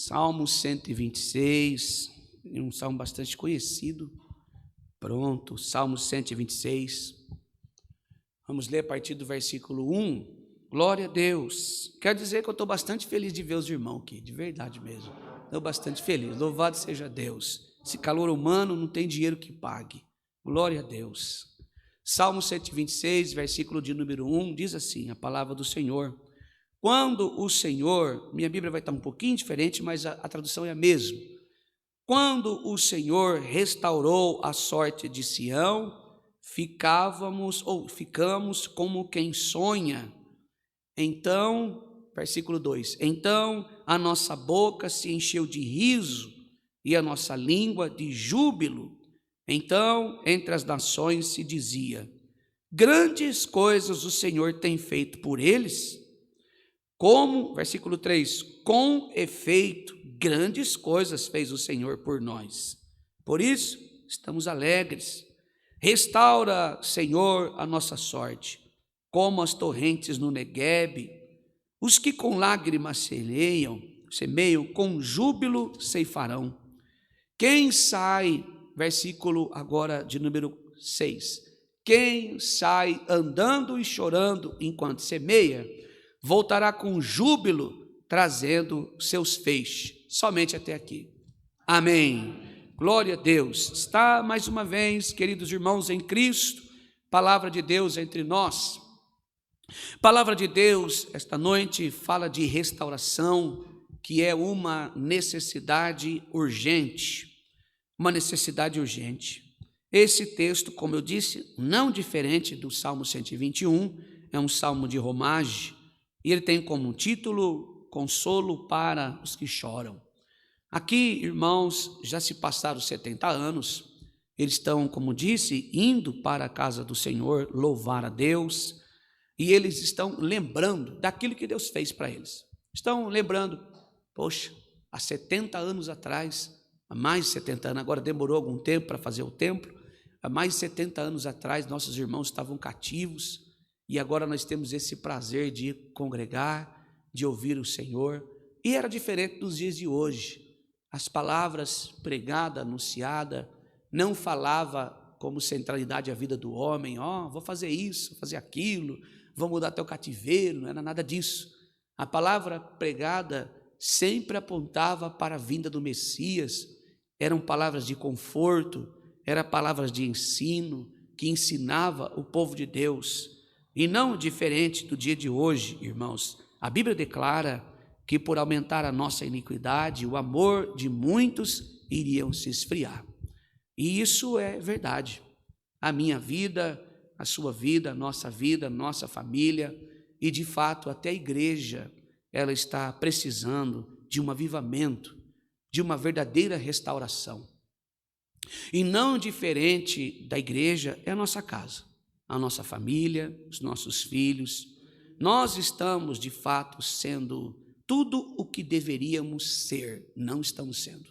Salmo 126, um salmo bastante conhecido. Pronto, Salmo 126. Vamos ler a partir do versículo 1. Glória a Deus. Quero dizer que eu estou bastante feliz de ver os irmãos aqui, de verdade mesmo. Estou bastante feliz. Louvado seja Deus. Esse calor humano não tem dinheiro que pague. Glória a Deus. Salmo 126, versículo de número 1, diz assim, a palavra do Senhor. Quando o Senhor, minha Bíblia vai estar um pouquinho diferente, mas a tradução é a mesma. Quando o Senhor restaurou a sorte de Sião, ficamos como quem sonha. Então, versículo 2, então a nossa boca se encheu de riso e a nossa língua de júbilo. Então, entre as nações se dizia, grandes coisas o Senhor tem feito por eles. Como, versículo 3, com efeito, grandes coisas fez o Senhor por nós. Por isso, estamos alegres. Restaura, Senhor, a nossa sorte, como as torrentes no Neguebe. Os que com lágrimas semeiam, com júbilo ceifarão. Quem sai, versículo agora de número 6, quem sai andando e chorando enquanto semeia, voltará com júbilo, trazendo seus feixes. Somente até aqui. Amém. Glória a Deus. Está mais uma vez, queridos irmãos em Cristo, palavra de Deus entre nós. Palavra de Deus, esta noite, fala de restauração, que é uma necessidade urgente. Uma necessidade urgente. Esse texto, como eu disse, não diferente do Salmo 121, é um salmo de romagem, e ele tem como título, consolo para os que choram. Aqui, irmãos, já se passaram 70 anos, eles estão, como disse, indo para a casa do Senhor, louvar a Deus, e eles estão lembrando daquilo que Deus fez para eles. Estão lembrando, poxa, há 70 anos atrás, há mais de 70 anos, agora demorou algum tempo para fazer o templo, há mais de 70 anos atrás, nossos irmãos estavam cativos, e agora nós temos esse prazer de congregar, de ouvir o Senhor, e era diferente dos dias de hoje. As palavras pregadas, anunciadas, não falava como centralidade a vida do homem, vou fazer isso, vou fazer aquilo, vou mudar até o cativeiro, não era nada disso. A palavra pregada sempre apontava para a vinda do Messias, eram palavras de conforto, eram palavras de ensino, que ensinava o povo de Deus. E não diferente do dia de hoje, irmãos, a Bíblia declara que por aumentar a nossa iniquidade, o amor de muitos iriam se esfriar. E isso é verdade. A minha vida, a sua vida, a nossa família, e de fato até a igreja, ela está precisando de um avivamento, de uma verdadeira restauração. E não diferente da igreja é a nossa casa. A nossa família, os nossos filhos, nós estamos de fato sendo tudo o que deveríamos ser, não estamos sendo.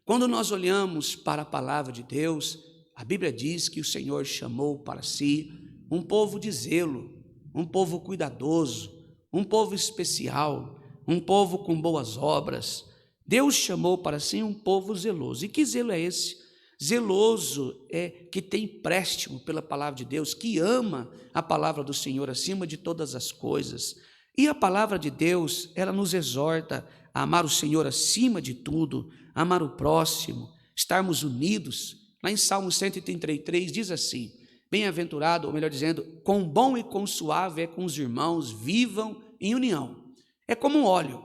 Quando nós olhamos para a palavra de Deus, a Bíblia diz que o Senhor chamou para si um povo de zelo, um povo cuidadoso, um povo especial, um povo com boas obras. Deus chamou para si um povo zeloso. E que zelo é esse? Zeloso é que tem empréstimo pela palavra de Deus, que ama a palavra do Senhor acima de todas as coisas. E a palavra de Deus, ela nos exorta a amar o Senhor acima de tudo, amar o próximo, estarmos unidos. Lá em Salmo 133 diz assim, bem-aventurado, ou melhor dizendo, quão bom e quão suave é com os irmãos, vivam em união. É como um óleo,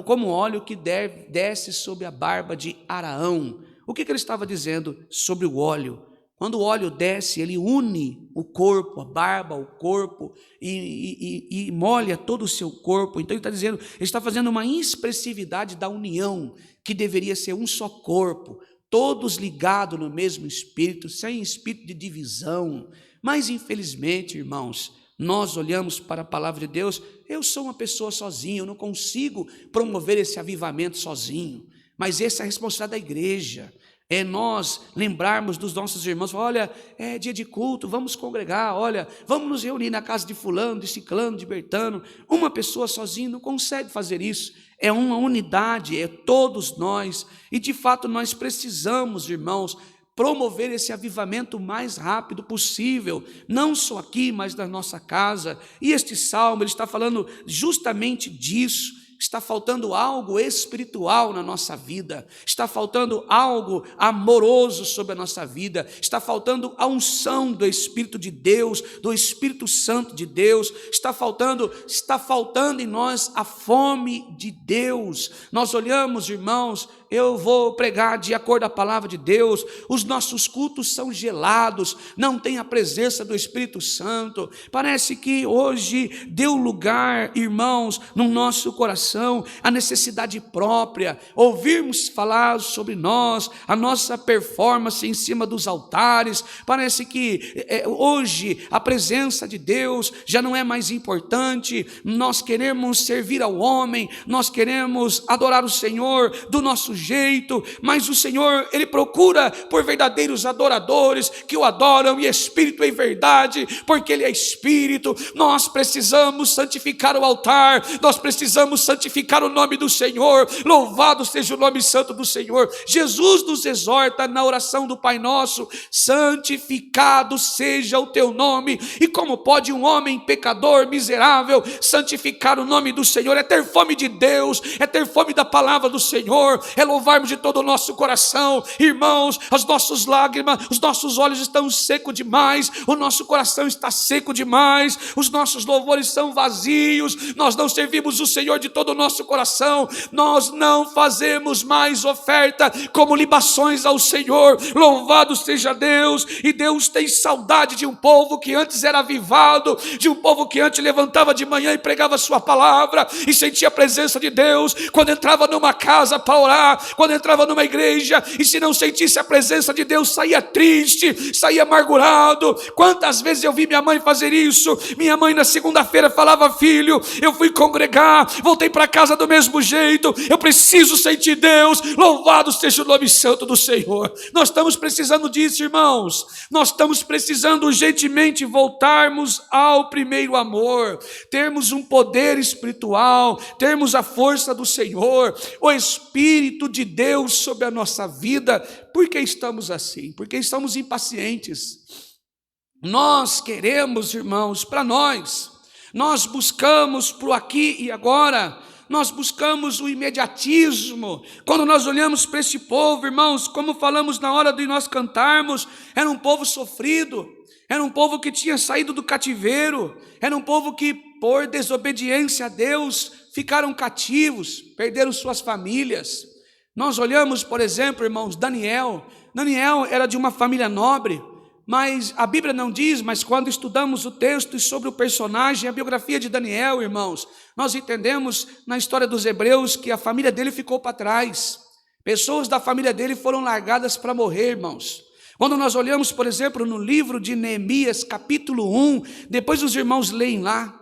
como um óleo que desce sobre a barba de Araão. O que ele estava dizendo sobre o óleo? Quando o óleo desce, ele une o corpo, a barba, o corpo, e molha todo o seu corpo. Então ele está dizendo, ele está fazendo uma expressividade da união, que deveria ser um só corpo, todos ligados no mesmo espírito, sem espírito de divisão. Mas infelizmente, irmãos, nós olhamos para a palavra de Deus, eu sou uma pessoa sozinha, eu não consigo promover esse avivamento sozinho. Mas essa é a responsabilidade da igreja, é nós lembrarmos dos nossos irmãos, olha, é dia de culto, vamos congregar, olha, vamos nos reunir na casa de fulano, de ciclano, de bertano. Uma pessoa sozinha não consegue fazer isso, é uma unidade, é todos nós, e de fato nós precisamos, irmãos, promover esse avivamento o mais rápido possível, não só aqui, mas na nossa casa. E este salmo, ele está falando justamente disso. Está faltando algo espiritual na nossa vida, está faltando algo amoroso sobre a nossa vida, está faltando a unção do Espírito de Deus, do Espírito Santo de Deus, está faltando em nós a fome de Deus. Nós olhamos, irmãos, eu vou pregar de acordo com a palavra de Deus, os nossos cultos são gelados, não tem a presença do Espírito Santo. Parece que hoje deu lugar, irmãos, no nosso coração, a necessidade própria, ouvirmos falar sobre nós, a nossa performance em cima dos altares. Parece que hoje a presença de Deus já não é mais importante, nós queremos servir ao homem, nós queremos adorar o Senhor do nosso jeito, mas o Senhor, Ele procura por verdadeiros adoradores que o adoram em espírito e em verdade, porque Ele é Espírito. Nós precisamos santificar o altar, nós precisamos santificar o nome do Senhor. Louvado seja o nome santo do Senhor. Jesus nos exorta na oração do Pai Nosso: santificado seja o teu nome. E como pode um homem pecador, miserável, santificar o nome do Senhor? É ter fome de Deus, é ter fome da palavra do Senhor, é louvarmos de todo o nosso coração. Irmãos, as nossas lágrimas, os nossos olhos estão secos demais, o nosso coração está seco demais, os nossos louvores são vazios, nós não servimos o Senhor de todo o nosso coração, nós não fazemos mais oferta como libações ao Senhor. Louvado seja Deus. E Deus tem saudade de um povo que antes era avivado, de um povo que antes levantava de manhã e pregava a sua palavra e sentia a presença de Deus quando entrava numa casa para orar, quando entrava numa igreja, e se não sentisse a presença de Deus, saía triste, saía amargurado. Quantas vezes eu vi minha mãe fazer isso? Minha mãe na segunda-feira falava: filho, eu fui congregar, voltei para casa do mesmo jeito, eu preciso sentir Deus. Louvado seja o nome santo do Senhor. Nós estamos precisando disso, irmãos. Nós estamos precisando urgentemente voltarmos ao primeiro amor, termos um poder espiritual, termos a força do Senhor, o Espírito de Deus sobre a nossa vida. Por que estamos assim? Porque estamos impacientes. Nós queremos, irmãos, para nós buscamos para o aqui e agora, nós buscamos o imediatismo. Quando nós olhamos para esse povo, irmãos, como falamos na hora de nós cantarmos, era um povo sofrido, era um povo que tinha saído do cativeiro, era um povo que, por desobediência a Deus, ficaram cativos, perderam suas famílias. Nós olhamos, por exemplo, irmãos, Daniel era de uma família nobre, mas a Bíblia não diz, mas quando estudamos o texto sobre o personagem, a biografia de Daniel, irmãos, nós entendemos na história dos hebreus que a família dele ficou para trás, pessoas da família dele foram largadas para morrer, irmãos. Quando nós olhamos, por exemplo, no livro de Neemias, capítulo 1, depois os irmãos leem lá,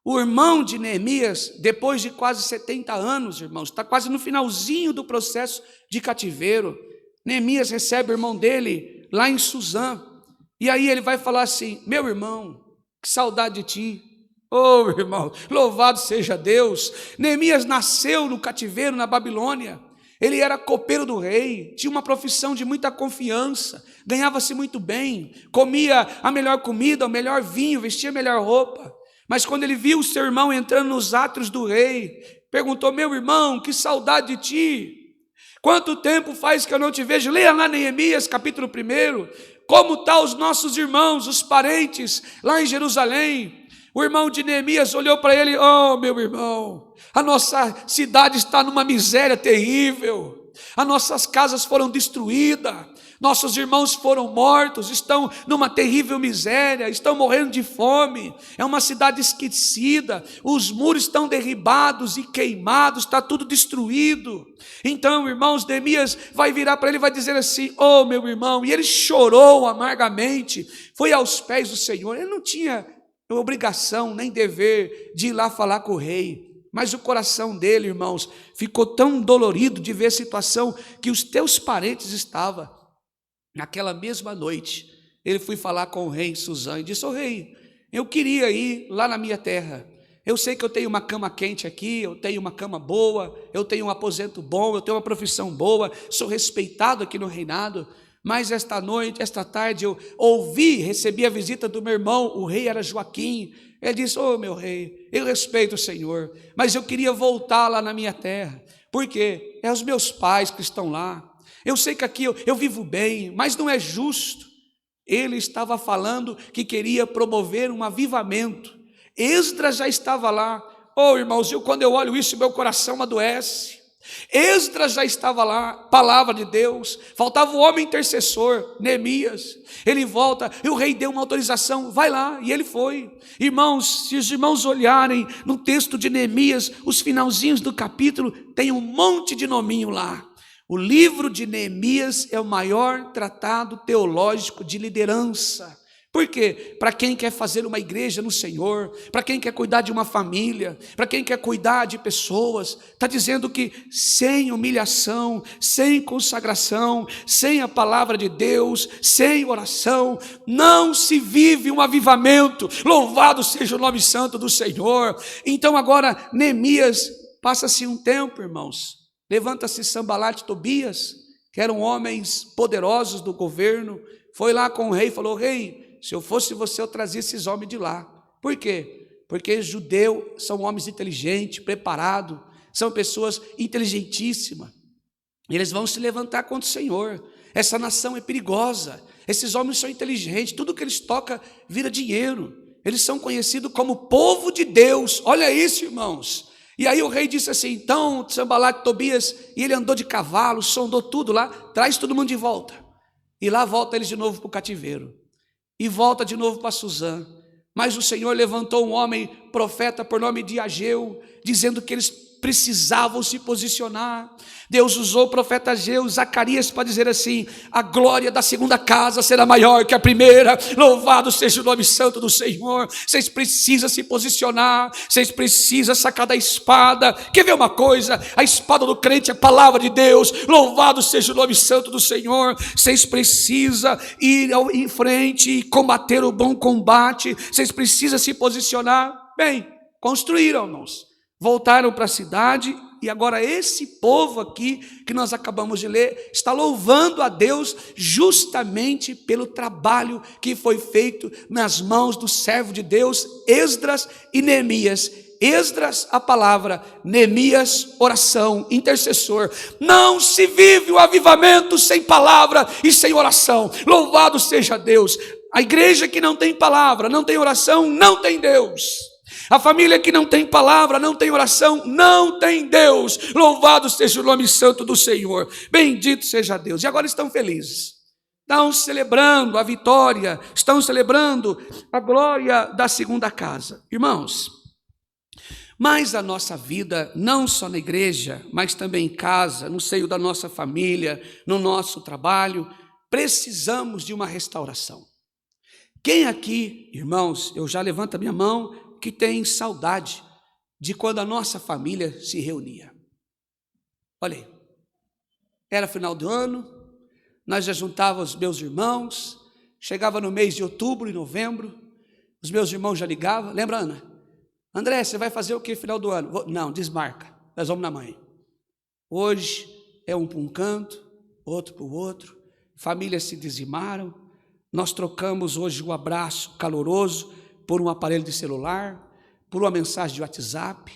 o irmão de Neemias, depois de quase 70 anos, irmãos, está quase no finalzinho do processo de cativeiro, Neemias recebe o irmão dele lá em Suzã, e aí ele vai falar assim: meu irmão, que saudade de ti. Oh, irmão, louvado seja Deus. Neemias nasceu no cativeiro na Babilônia, ele era copeiro do rei, tinha uma profissão de muita confiança, ganhava-se muito bem, comia a melhor comida, o melhor vinho, vestia a melhor roupa. Mas quando ele viu o seu irmão entrando nos átrios do rei, perguntou: meu irmão, que saudade de ti. Quanto tempo faz que eu não te vejo? Leia lá Neemias capítulo 1, como estão os nossos irmãos, os parentes, lá em Jerusalém. O irmão de Neemias olhou para ele: oh, meu irmão, a nossa cidade está numa miséria terrível, as nossas casas foram destruídas, nossos irmãos foram mortos, estão numa terrível miséria, estão morrendo de fome, é uma cidade esquecida, os muros estão derribados e queimados, está tudo destruído. Então, irmãos, Neemias vai virar para ele e vai dizer assim: oh, meu irmão, e ele chorou amargamente, foi aos pés do Senhor. Ele não tinha obrigação nem dever de ir lá falar com o rei, mas o coração dele, irmãos, ficou tão dolorido de ver a situação que os teus parentes estavam. Naquela mesma noite, ele foi falar com o rei em Suzã e disse: ô rei, eu queria ir lá na minha terra, Eu sei que eu tenho uma cama quente aqui, eu tenho uma cama boa, eu tenho um aposento bom, eu tenho uma profissão boa, sou respeitado aqui no reinado, mas esta noite, esta tarde, eu recebi a visita do meu irmão, o rei era Joaquim. Ele disse: ô meu rei, eu respeito o Senhor, mas eu queria voltar lá na minha terra. Por quê? É os meus pais que estão lá. Eu sei que aqui eu vivo bem, mas não é justo. Ele estava falando que queria promover um avivamento. Esdras já estava lá. Oh, irmãos, quando eu olho isso, meu coração adoece. Esdras já estava lá, palavra de Deus. Faltava o homem intercessor, Neemias. Ele volta e o rei deu uma autorização, vai lá, e ele foi. Irmãos, se os irmãos olharem no texto de Neemias, os finalzinhos do capítulo, tem um monte de nominho lá. O livro de Neemias é o maior tratado teológico de liderança. Por quê? Para quem quer fazer uma igreja no Senhor, para quem quer cuidar de uma família, para quem quer cuidar de pessoas, está dizendo que sem humilhação, sem consagração, sem a palavra de Deus, sem oração, não se vive um avivamento. Louvado seja o nome santo do Senhor. Então agora Neemias, passa-se um tempo, irmãos, levanta-se Sanbalat e Tobias, que eram homens poderosos do governo, foi lá com o rei e falou: rei, se eu fosse você, eu trazia esses homens de lá. Por quê? Porque judeus são homens inteligentes, preparados, são pessoas inteligentíssimas. Eles vão se levantar contra o Senhor. Essa nação é perigosa. Esses homens são inteligentes, tudo que eles tocam vira dinheiro. Eles são conhecidos como povo de Deus. Olha isso, irmãos. E aí o rei disse assim: então, Sanbalat, Tobias, e ele andou de cavalo, sondou tudo lá, traz todo mundo de volta. E lá volta eles de novo para o cativeiro. E volta de novo para Suzã. Mas o Senhor levantou um homem profeta por nome de Ageu, dizendo que eles precisavam se posicionar. Deus usou o profeta Ageu, Zacarias, para dizer assim: a glória da segunda casa será maior que a primeira. Louvado seja o nome santo do Senhor. Vocês precisam se posicionar, vocês precisam sacar da espada. Quer ver uma coisa? A espada do crente é a palavra de Deus. Louvado seja o nome santo do Senhor. Vocês precisam ir em frente e combater o bom combate. Vocês precisam se posicionar. Bem, construíram, irmãos, voltaram para a cidade. E agora esse povo aqui, que nós acabamos de ler, está louvando a Deus justamente pelo trabalho que foi feito nas mãos do servo de Deus, Esdras e Neemias. Esdras, a palavra; Neemias, oração, intercessor. Não se vive o avivamento sem palavra e sem oração. Louvado seja Deus. A igreja que não tem palavra, não tem oração, não tem Deus. A família que não tem palavra, não tem oração, não tem Deus. Louvado seja o nome santo do Senhor. Bendito seja Deus. E agora estão felizes. Estão celebrando a vitória. Estão celebrando a glória da segunda casa. Irmãos, mas a nossa vida, não só na igreja, mas também em casa, no seio da nossa família, no nosso trabalho, precisamos de uma restauração. Quem aqui, irmãos, eu já levanto a minha mão, que tem saudade de quando a nossa família se reunia? Olha aí, era final do ano, nós já juntávamos os meus irmãos, chegava no mês de outubro e novembro, os meus irmãos já ligavam. Lembra, Ana? André, você vai fazer o que final do ano? Não, desmarca, nós vamos na mãe. Hoje é um para um canto, outro para o outro, famílias se dizimaram. Nós trocamos hoje o abraço caloroso por um aparelho de celular, por uma mensagem de WhatsApp.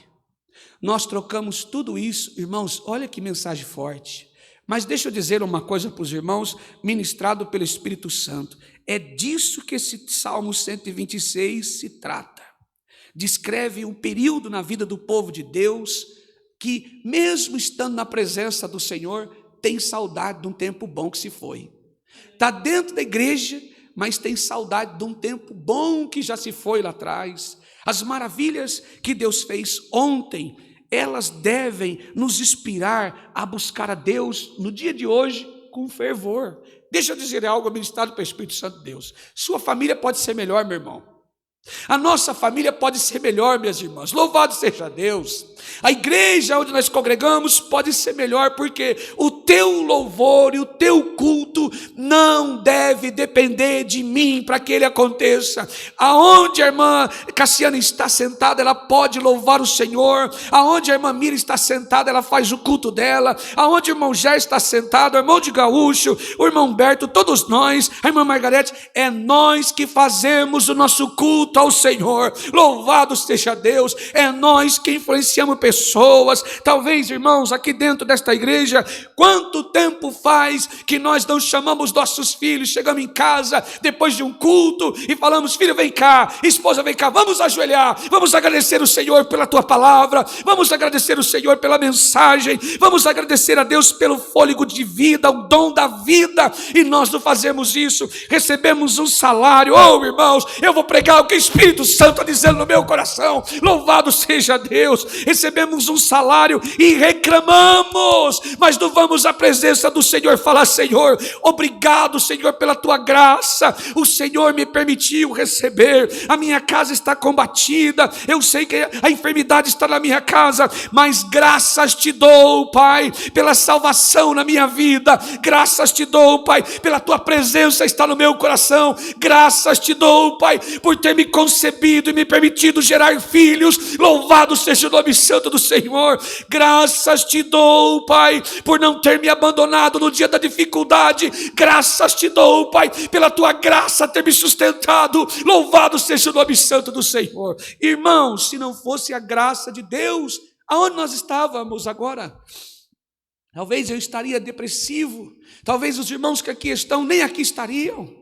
Nós trocamos tudo isso, irmãos. Olha que mensagem forte. Mas deixa eu dizer uma coisa para os irmãos, ministrado pelo Espírito Santo. É disso que esse Salmo 126 se trata. Descreve um período na vida do povo de Deus que, mesmo estando na presença do Senhor, tem saudade de um tempo bom que se foi. Está dentro da igreja, mas tem saudade de um tempo bom que já se foi lá atrás. As maravilhas que Deus fez ontem, elas devem nos inspirar a buscar a Deus no dia de hoje com fervor. Deixa eu dizer algo ministrado pelo Espírito Santo de Deus. Sua família pode ser melhor, meu irmão. A nossa família pode ser melhor, minhas irmãs. Louvado seja Deus. A igreja onde nós congregamos pode ser melhor, porque o teu louvor e o teu culto não deve depender de mim para que ele aconteça. Aonde a irmã Cassiana está sentada, ela pode louvar o Senhor. Aonde a irmã Mira está sentada, ela faz o culto dela. Aonde o irmão Jé está sentado, o irmão de Gaúcho, o irmão Humberto, todos nós, a irmã Margarete, é nós que fazemos o nosso culto ao Senhor. Louvado seja Deus. É nós que influenciamos pessoas. Talvez, irmãos, aqui dentro desta igreja, quanto tempo faz que nós não chamamos nossos filhos, chegamos em casa depois de um culto e falamos: filho, vem cá, esposa, vem cá, vamos ajoelhar, vamos agradecer o Senhor pela tua palavra, vamos agradecer o Senhor pela mensagem, vamos agradecer a Deus pelo fôlego de vida, o dom da vida. E nós não fazemos isso. Recebemos um salário. Oh, irmãos, eu vou pregar o que o Espírito Santo está dizendo no meu coração. Louvado seja Deus. Recebemos um salário e reclamamos, mas não vamos à presença do Senhor falar: Senhor, obrigado, Senhor, pela tua graça. O Senhor me permitiu receber. A minha casa está combatida, eu sei que a enfermidade está na minha casa, mas graças te dou, Pai, pela salvação na minha vida. Graças te dou, Pai, pela tua presença está no meu coração. Graças te dou, Pai, por ter me concebido e me permitido gerar filhos. Louvado seja o nome santo do Senhor. Graças te dou, Pai, por não ter me abandonado no dia da dificuldade. Graças te dou, Pai, pela tua graça ter me sustentado. Louvado seja o nome santo do Senhor. Irmãos, se não fosse a graça de Deus, aonde nós estávamos agora? Talvez eu estaria depressivo. Talvez os irmãos que aqui estão nem aqui estariam.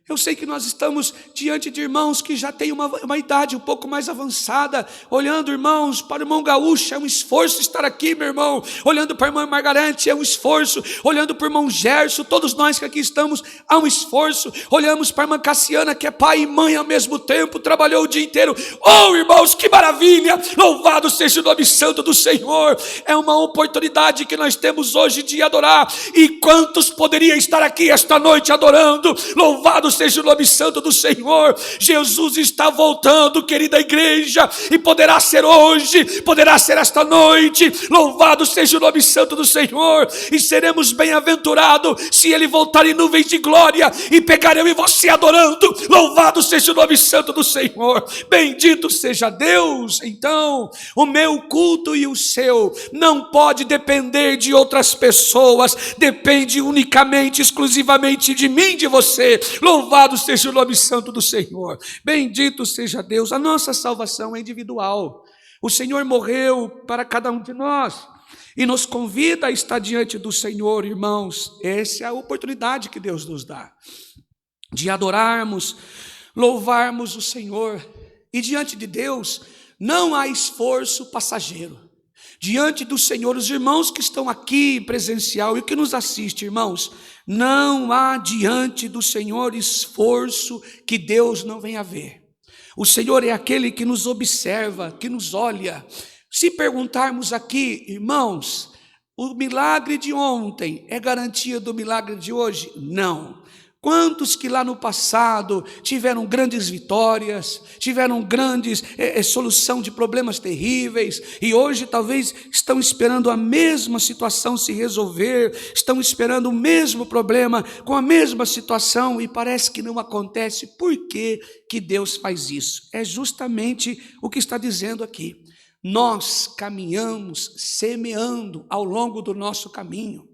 Eu sei que nós estamos diante de irmãos que já têm uma idade um pouco mais avançada. Olhando, irmãos, para o irmão Gaúcho, é um esforço estar aqui, meu irmão. Olhando para a irmã Margarete, é um esforço. Olhando para o irmão Gerson, todos nós que aqui estamos, há um esforço. Olhamos para a irmã Cassiana, que é pai e mãe ao mesmo tempo, trabalhou o dia inteiro. Oh, irmãos, que maravilha! Louvado seja o nome santo do Senhor. É uma oportunidade que nós temos hoje de adorar. E quantos poderiam estar aqui esta noite adorando? Louvado seja o nome santo do Senhor. Jesus está voltando, querida igreja, e poderá ser hoje, poderá ser esta noite. Louvado seja o nome santo do Senhor. E seremos bem-aventurados se Ele voltar em nuvens de glória e pegar eu e você adorando. Louvado seja o nome santo do Senhor. Bendito seja Deus. Então, o meu culto e o seu não pode depender de outras pessoas, depende unicamente, exclusivamente de mim, de você. Louvado seja o nome santo do Senhor. Bendito seja Deus. A nossa salvação é individual. O Senhor morreu para cada um de nós e nos convida a estar diante do Senhor, irmãos. Essa é a oportunidade que Deus nos dá de adorarmos, louvarmos o Senhor. E diante de Deus não há esforço passageiro. Diante do Senhor, os irmãos que estão aqui presencial e que nos assistem, irmãos, não há diante do Senhor esforço que Deus não venha ver. O Senhor é aquele que nos observa, que nos olha. Se perguntarmos aqui, irmãos, o milagre de ontem é garantia do milagre de hoje? Não. Quantos que lá no passado tiveram grandes vitórias, tiveram grandes solução de problemas terríveis, e hoje talvez estão esperando a mesma situação se resolver, estão esperando o mesmo problema com a mesma situação e parece que não acontece. Por que que Deus faz isso? É justamente o que está dizendo aqui. Nós caminhamos semeando ao longo do nosso caminho.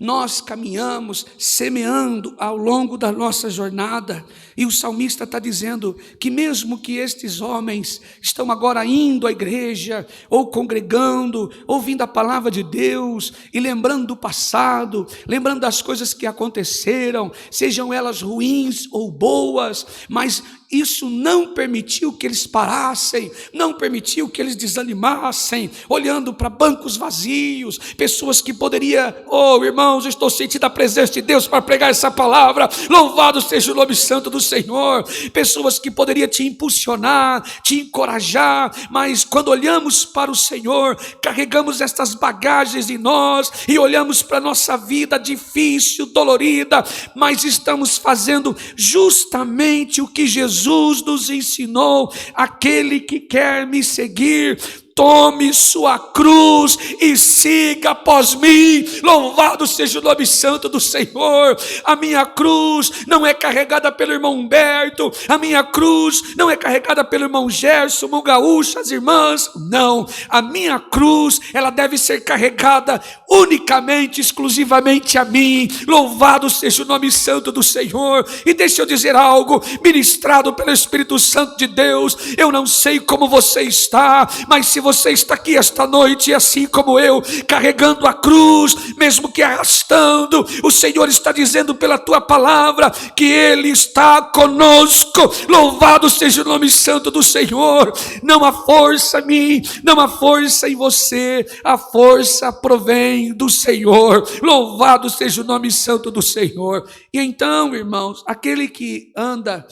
Nós caminhamos semeando ao longo da nossa jornada, e o salmista está dizendo que mesmo que estes homens estão agora indo à igreja, ou congregando, ouvindo a palavra de Deus, e lembrando do passado, lembrando das coisas que aconteceram, sejam elas ruins ou boas, mas isso não permitiu que eles parassem, não permitiu que eles desanimassem, olhando para bancos vazios, pessoas que poderiam, oh irmãos, eu estou sentindo a presença de Deus para pregar essa palavra, louvado seja o nome santo do Senhor, pessoas que poderiam te impulsionar, te encorajar, mas quando olhamos para o Senhor, carregamos estas bagagens em nós, e olhamos para a nossa vida difícil, dolorida, mas estamos fazendo justamente o que Jesus Jesus nos ensinou: aquele que quer me seguir, tome sua cruz e siga após mim. Louvado seja o nome santo do Senhor. A minha cruz não é carregada pelo irmão Humberto, a minha cruz não é carregada pelo irmão Gerson, irmão Gaúcho, as irmãs. Não, a minha cruz, ela deve ser carregada unicamente, exclusivamente a mim. Louvado seja o nome santo do Senhor. E deixa eu dizer algo, ministrado pelo Espírito Santo de Deus. Eu não sei como você está, mas se você está aqui esta noite, assim como eu, carregando a cruz, mesmo que arrastando, o Senhor está dizendo pela tua palavra que Ele está conosco. Louvado seja o nome santo do Senhor. Não há força em mim, não há força em você, a força provém do Senhor. Louvado seja o nome santo do Senhor. E então, irmãos, aquele que anda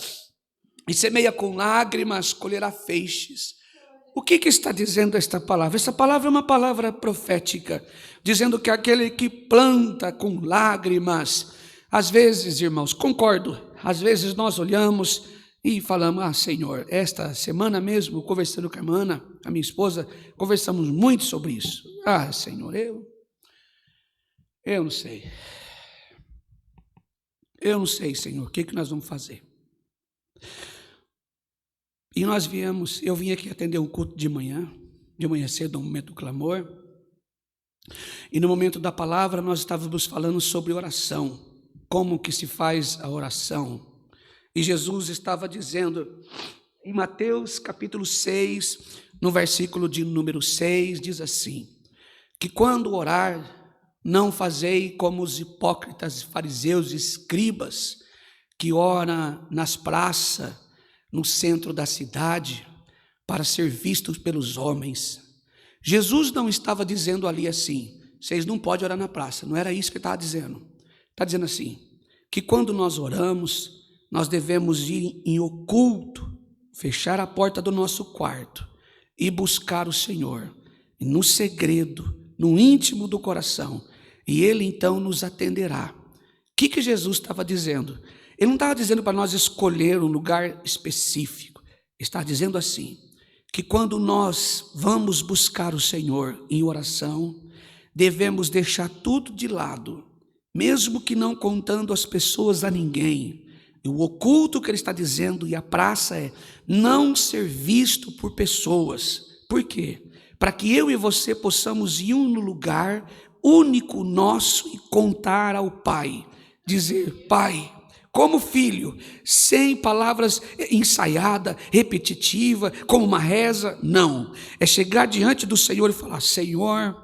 e semeia com lágrimas, colherá feixes. O que está dizendo esta palavra? Essa palavra é uma palavra profética, dizendo que aquele que planta com lágrimas, às vezes, irmãos, concordo, às vezes nós olhamos e falamos: Senhor, esta semana mesmo, conversando com a irmã, a minha esposa, conversamos muito sobre isso. Senhor, eu não sei. Eu não sei, Senhor, o que nós vamos fazer? E eu vim aqui atender um culto de manhã cedo, no momento do clamor, e no momento da palavra nós estávamos falando sobre oração, como que se faz a oração, e Jesus estava dizendo, em Mateus capítulo 6, no versículo de número 6, diz assim, que quando orar, não fazei como os hipócritas, fariseus e escribas, que oram nas praças, no centro da cidade, para ser vistos pelos homens. Jesus não estava dizendo ali assim, vocês não podem orar na praça, não era isso que ele estava dizendo. Está dizendo assim, que quando nós oramos, nós devemos ir em oculto, fechar a porta do nosso quarto e buscar o Senhor, no segredo, no íntimo do coração, e Ele então nos atenderá. O que Jesus estava dizendo? Ele não estava dizendo para nós escolher um lugar específico. Ele está dizendo assim, que quando nós vamos buscar o Senhor em oração, devemos deixar tudo de lado, mesmo que não contando as pessoas a ninguém. E o oculto que ele está dizendo, e a praça é não ser visto por pessoas. Por quê? Para que eu e você possamos ir no lugar único nosso e contar ao Pai. Dizer: Pai, como filho, sem palavras ensaiadas, repetitivas, como uma reza, não. É chegar diante do Senhor e falar: Senhor,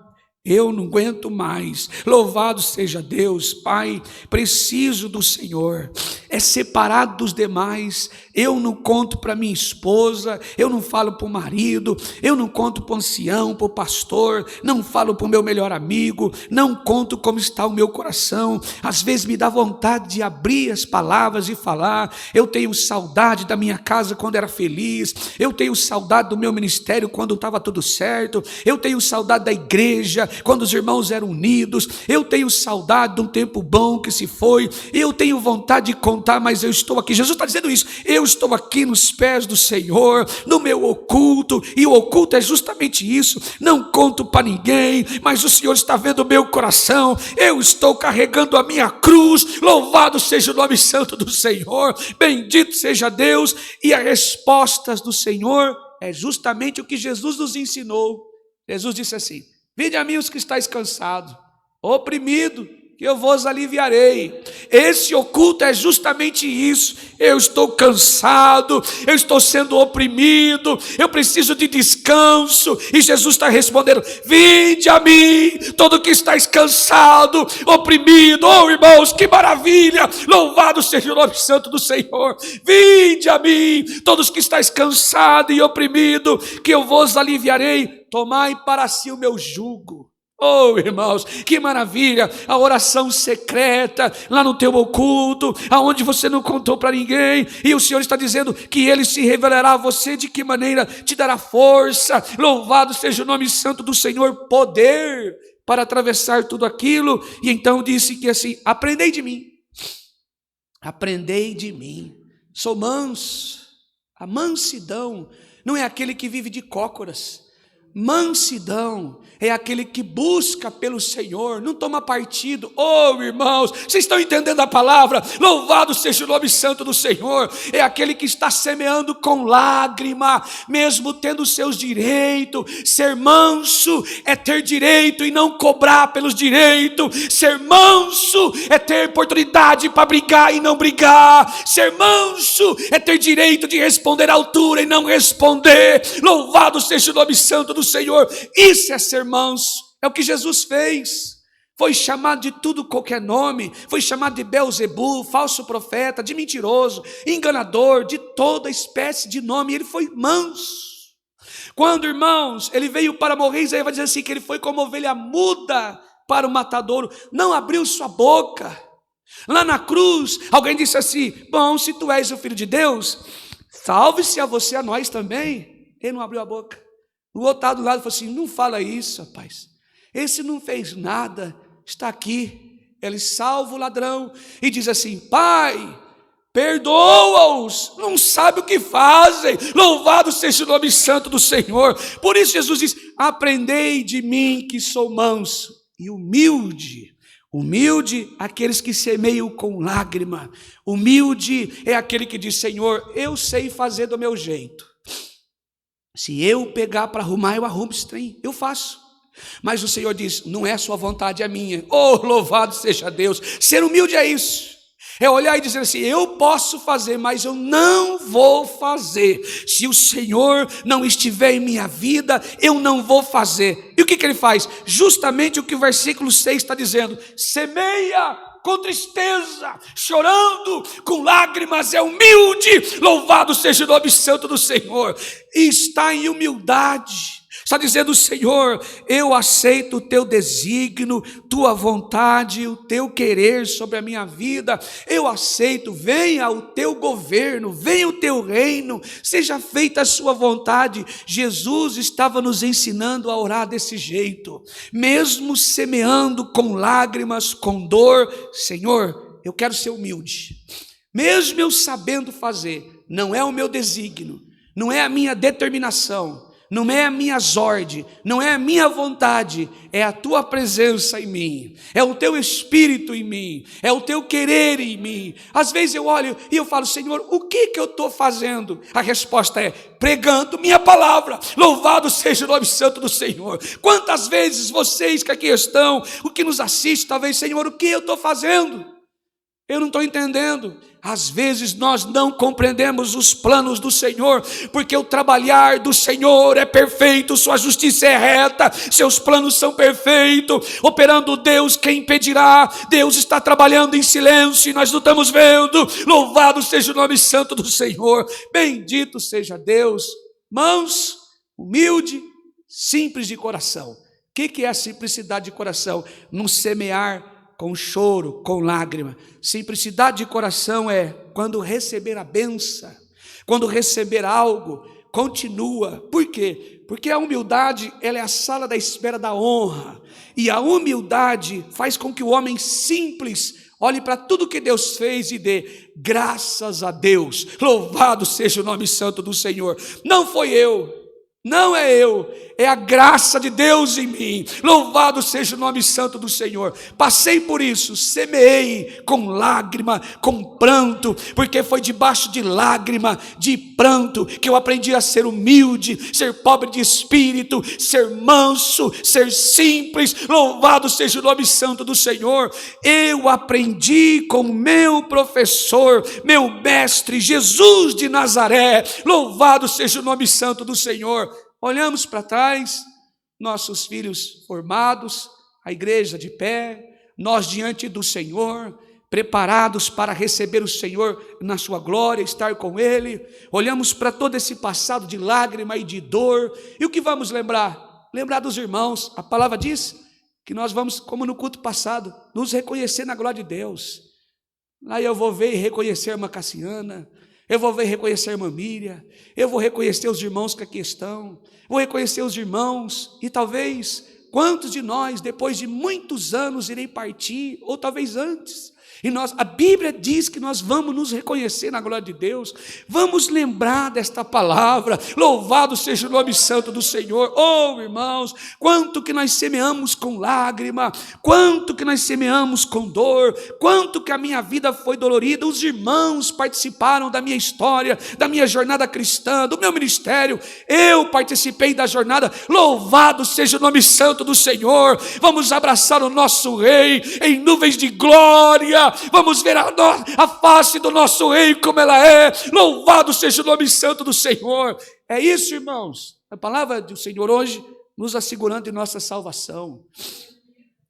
eu não aguento mais, louvado seja Deus, Pai, preciso do Senhor, é separado dos demais, eu não conto para minha esposa, eu não falo para o marido, eu não conto para o ancião, para o pastor, não falo para o meu melhor amigo, não conto como está o meu coração. Às vezes me dá vontade de abrir as palavras e falar. Eu tenho saudade da minha casa quando era feliz, eu tenho saudade do meu ministério quando estava tudo certo, eu tenho saudade da igreja, quando os irmãos eram unidos, eu tenho saudade de um tempo bom que se foi, eu tenho vontade de contar, mas eu estou aqui. Jesus está dizendo isso, eu estou aqui nos pés do Senhor, no meu oculto, e o oculto é justamente isso, não conto para ninguém, mas o Senhor está vendo o meu coração, eu estou carregando a minha cruz, louvado seja o nome santo do Senhor, bendito seja Deus. E as respostas do Senhor é justamente o que Jesus nos ensinou. Jesus disse assim: vinde a mim os que estáis cansados, oprimido, que eu vos aliviarei. Esse oculto é justamente isso. Eu estou cansado, eu estou sendo oprimido, eu preciso de descanso, e Jesus está respondendo: vinde a mim, todo que estáis cansado, oprimido. Oh, irmãos, que maravilha, louvado seja o nome santo do Senhor. Vinde a mim, todos que estáis cansados e oprimidos, que eu vos aliviarei. Tomai para si o meu jugo. Oh, irmãos, que maravilha, a oração secreta, lá no teu oculto, aonde você não contou para ninguém, e o Senhor está dizendo que Ele se revelará a você, de que maneira? Te dará força, louvado seja o nome santo do Senhor, poder para atravessar tudo aquilo. E então disse que assim: aprendei de mim, sou manso A mansidão não é aquele que vive de cócoras. Mansidão é aquele que busca pelo Senhor, não toma partido. Oh, irmãos, vocês estão entendendo a palavra? Louvado seja o nome santo do Senhor. É aquele que está semeando com lágrima, mesmo tendo seus direitos. Ser manso é ter direito e não cobrar pelos direitos. Ser manso é ter oportunidade para brigar e não brigar. Ser manso é ter direito de responder à altura e não responder. Louvado seja o nome santo do Senhor. Isso é ser manso. É o que Jesus fez. Foi chamado de tudo qualquer nome. Foi chamado de Beelzebu, falso profeta, de mentiroso, enganador, de toda espécie de nome. Ele foi manso. Quando, irmãos, ele veio para morrer, Isaías vai dizer assim, que ele foi como ovelha muda para o matadouro, não abriu sua boca. Lá na cruz, alguém disse assim, bom, se tu és o Filho de Deus, salve-se a você, a nós também. Ele não abriu a boca. O outro estava do lado e falou assim, não fala isso, rapaz. Esse não fez nada, está aqui. Ele salva o ladrão e diz assim, Pai, perdoa-os, não sabe o que fazem. Louvado seja o nome santo do Senhor. Por isso Jesus diz, aprendei de mim que sou manso e humilde. Humilde, aqueles que semeiam com lágrima. Humilde é aquele que diz, Senhor, eu sei fazer do meu jeito. Se eu pegar para arrumar, eu arrumo esse trem, eu faço. Mas o Senhor diz, não é a sua vontade, é a minha. Oh, louvado seja Deus. Ser humilde é isso. É olhar e dizer assim, eu posso fazer, mas eu não vou fazer. Se o Senhor não estiver em minha vida, eu não vou fazer. E o que ele faz? Justamente o que o versículo 6 está dizendo. Semeia com tristeza, chorando, com lágrimas, é humilde. Louvado seja o nome santo do Senhor. E está em humildade. Está dizendo, Senhor, eu aceito o teu desígnio, tua vontade, o teu querer sobre a minha vida. Eu aceito, venha o teu governo, venha o teu reino, seja feita a sua vontade. Jesus estava nos ensinando a orar desse jeito, mesmo semeando com lágrimas, com dor. Senhor, eu quero ser humilde, mesmo eu sabendo fazer, não é o meu desígnio, não é a minha determinação, não é a minha ordem, não é a minha vontade, é a tua presença em mim, é o teu espírito em mim, é o teu querer em mim. Às vezes eu olho e eu falo, Senhor, o que eu estou fazendo? A resposta é, pregando minha palavra. Louvado seja o nome santo do Senhor. Quantas vezes vocês que aqui estão, o que nos assiste, talvez, Senhor, o que eu estou fazendo? Eu não estou entendendo. Às vezes nós não compreendemos os planos do Senhor, porque o trabalhar do Senhor é perfeito, sua justiça é reta, seus planos são perfeitos. Operando Deus, quem impedirá? Deus está trabalhando em silêncio e nós não estamos vendo. Louvado seja o nome santo do Senhor. Bendito seja Deus. Manso, humilde, simples de coração. O que é a simplicidade de coração? Não semear com choro, com lágrima. Simplicidade de coração é quando receber a bênção, quando receber algo, continua. Por quê? Porque a humildade, ela é a sala da espera da honra. E a humildade faz com que o homem simples olhe para tudo que Deus fez e dê graças a Deus. Louvado seja o nome santo do Senhor. Não foi eu. Não é eu, é a graça de Deus em mim. Louvado seja o nome santo do Senhor. Passei por isso, semeei com lágrima, com pranto, porque foi debaixo de lágrima, de pranto, que eu aprendi a ser humilde, ser pobre de espírito, ser manso, ser simples. Louvado seja o nome santo do Senhor. Eu aprendi com meu professor, meu mestre, Jesus de Nazaré. Louvado seja o nome santo do Senhor. Olhamos para trás, nossos filhos formados, a igreja de pé, nós diante do Senhor, preparados para receber o Senhor na sua glória, estar com Ele. Olhamos para todo esse passado de lágrima e de dor, e o que vamos lembrar? Lembrar dos irmãos. A palavra diz que nós vamos, como no culto passado, nos reconhecer na glória de Deus. Lá eu vou ver e reconhecer a irmã Cassiana, eu vou ver e reconhecer a irmã Miriam, eu vou reconhecer os irmãos que aqui estão, vou reconhecer os irmãos, e talvez, quantos de nós, depois de muitos anos, irei partir, ou talvez antes, E a Bíblia diz que nós vamos nos reconhecer na glória de Deus, vamos lembrar desta palavra. Louvado seja o nome santo do Senhor. Oh, irmãos, quanto que nós semeamos com lágrima, quanto que nós semeamos com dor, quanto que a minha vida foi dolorida. Os irmãos participaram da minha história, da minha jornada cristã, do meu ministério. Eu participei da jornada. Louvado seja o nome santo do Senhor. Vamos abraçar o nosso Rei em nuvens de glória. Vamos ver a face do nosso Rei como ela é. Louvado seja o nome santo do Senhor. É isso, irmãos. A palavra do Senhor hoje nos assegurando de nossa salvação.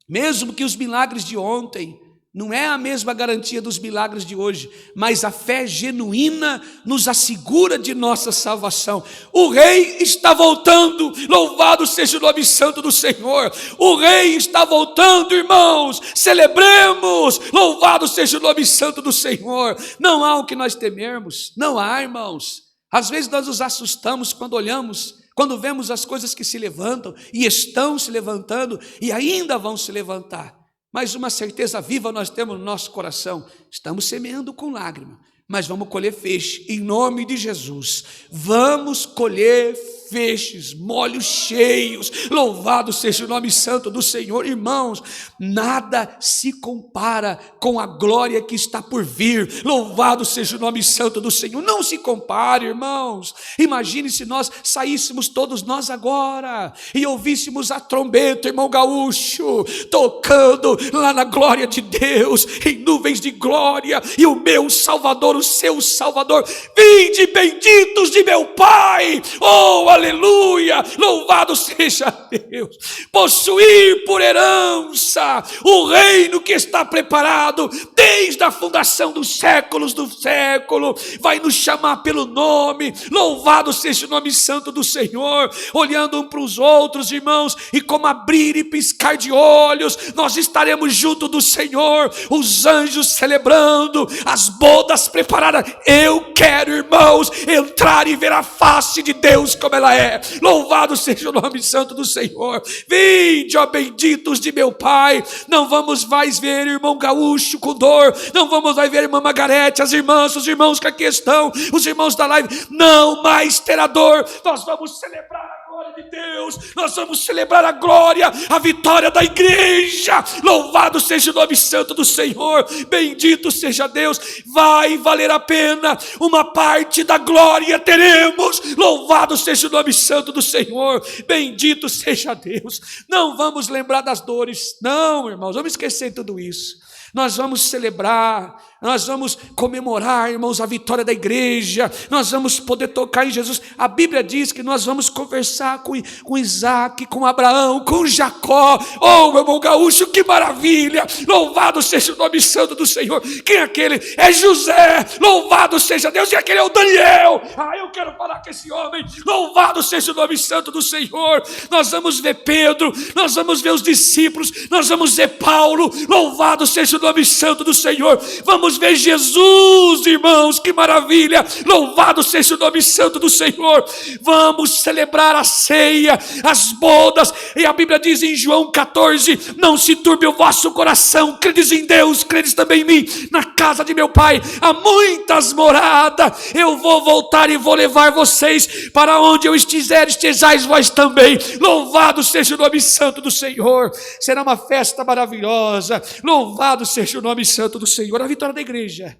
Mesmo que os milagres de ontem não é a mesma garantia dos milagres de hoje, mas a fé genuína nos assegura de nossa salvação. O Rei está voltando, louvado seja o nome santo do Senhor. O Rei está voltando, irmãos, celebremos, louvado seja o nome santo do Senhor. Não há o que nós temermos, não há, irmãos. Às vezes nós nos assustamos quando olhamos, quando vemos as coisas que se levantam e estão se levantando e ainda vão se levantar. Mas uma certeza viva nós temos no nosso coração: estamos semeando com lágrima, mas vamos colher feixe, em nome de Jesus. Vamos colher feixes, molhos cheios, louvado seja o nome santo do Senhor. Irmãos, nada se compara com a glória que está por vir, louvado seja o nome santo do Senhor. Não se compare, irmãos. Imagine se nós saíssemos todos nós agora e ouvíssemos a trombeta, irmão Gaúcho, tocando lá na glória de Deus, em nuvens de glória, e o meu Salvador, o seu Salvador: vinde benditos de meu Pai, oh aleluia, louvado seja Deus. Possuir por herança o reino que está preparado desde a fundação dos séculos do século, vai nos chamar pelo nome. Louvado seja o nome santo do Senhor. Olhando um para os outros, irmãos, e como abrir e piscar de olhos, nós estaremos junto do Senhor, os anjos celebrando, as bodas preparadas. Eu quero, irmãos, entrar e ver a face de Deus como ela é. Louvado seja o nome santo do Senhor. Vinde, ó benditos de meu Pai. Não vamos mais ver irmão Gaúcho com dor, não vamos mais ver irmã Margarete, as irmãs, os irmãos que aqui estão, os irmãos da live, não mais terá dor. Nós vamos celebrar a glória de Deus, nós vamos celebrar a glória, a vitória da igreja. Louvado seja o nome santo do Senhor, bendito seja Deus. Vai valer a pena, uma parte da glória teremos. Louvado seja o nome santo do Senhor, bendito seja Deus. Não vamos lembrar das dores, não, irmãos, vamos esquecer tudo isso. Nós vamos celebrar, nós vamos comemorar, irmãos, a vitória da igreja. Nós vamos poder tocar em Jesus. A Bíblia diz que nós vamos conversar com Isaac, com Abraão, com Jacó. Oh, meu irmão Gaúcho, que maravilha! Louvado seja o nome santo do Senhor. Quem é aquele? É José. Louvado seja Deus. E aquele é o Daniel. Eu quero falar com esse homem. Louvado seja o nome santo do Senhor. Nós vamos ver Pedro, nós vamos ver os discípulos, nós vamos ver Paulo. Louvado seja o nome santo do Senhor. Vamos ver Jesus, irmãos, que maravilha. Louvado seja o nome santo do Senhor. Vamos celebrar a ceia, as bodas. E a Bíblia diz em João 14: não se turbe o vosso coração, credes em Deus, credes também em mim. Na casa de meu Pai há muitas moradas. Eu vou voltar e vou levar vocês para onde eu estiver, estejais vós também. Louvado seja o nome santo do Senhor. Será uma festa maravilhosa. Louvado seja o nome santo do Senhor. A vitória da igreja.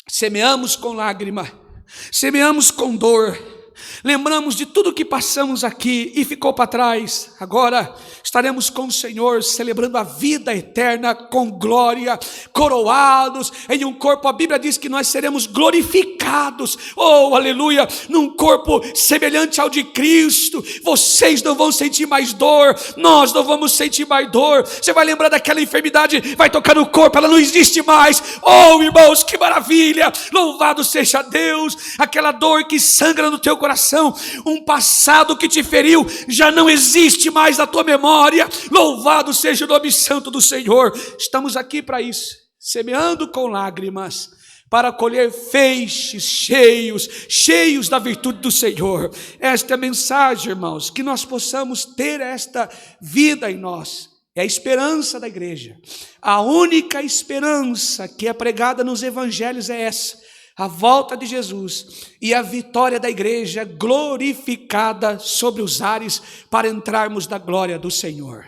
Semeamos com lágrima, semeamos com dor, lembramos de tudo que passamos aqui e ficou para trás. Agora estaremos com o Senhor, celebrando a vida eterna com glória, coroados em um corpo. A Bíblia diz que nós seremos glorificados, oh aleluia, num corpo semelhante ao de Cristo. Vocês não vão sentir mais dor, nós não vamos sentir mais dor. Você vai lembrar daquela enfermidade, vai tocar no corpo, ela não existe mais. Oh irmãos, que maravilha, louvado seja Deus. Aquela dor que sangra no teu coração, um passado que te feriu, já não existe mais na tua memória. Louvado seja o nome santo do Senhor. Estamos aqui para isso, semeando com lágrimas, para colher feixes cheios da virtude do Senhor. Esta é a mensagem, irmãos, que nós possamos ter esta vida em nós. É a esperança da igreja. A única esperança que é pregada nos evangelhos é essa: a volta de Jesus e a vitória da igreja glorificada sobre os ares para entrarmos na glória do Senhor.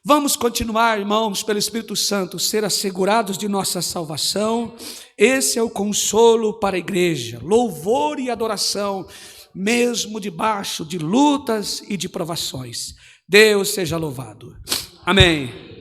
Vamos continuar, irmãos, pelo Espírito Santo, ser assegurados de nossa salvação. Esse é o consolo para a igreja, louvor e adoração, mesmo debaixo de lutas e de provações. Deus seja louvado. Amém.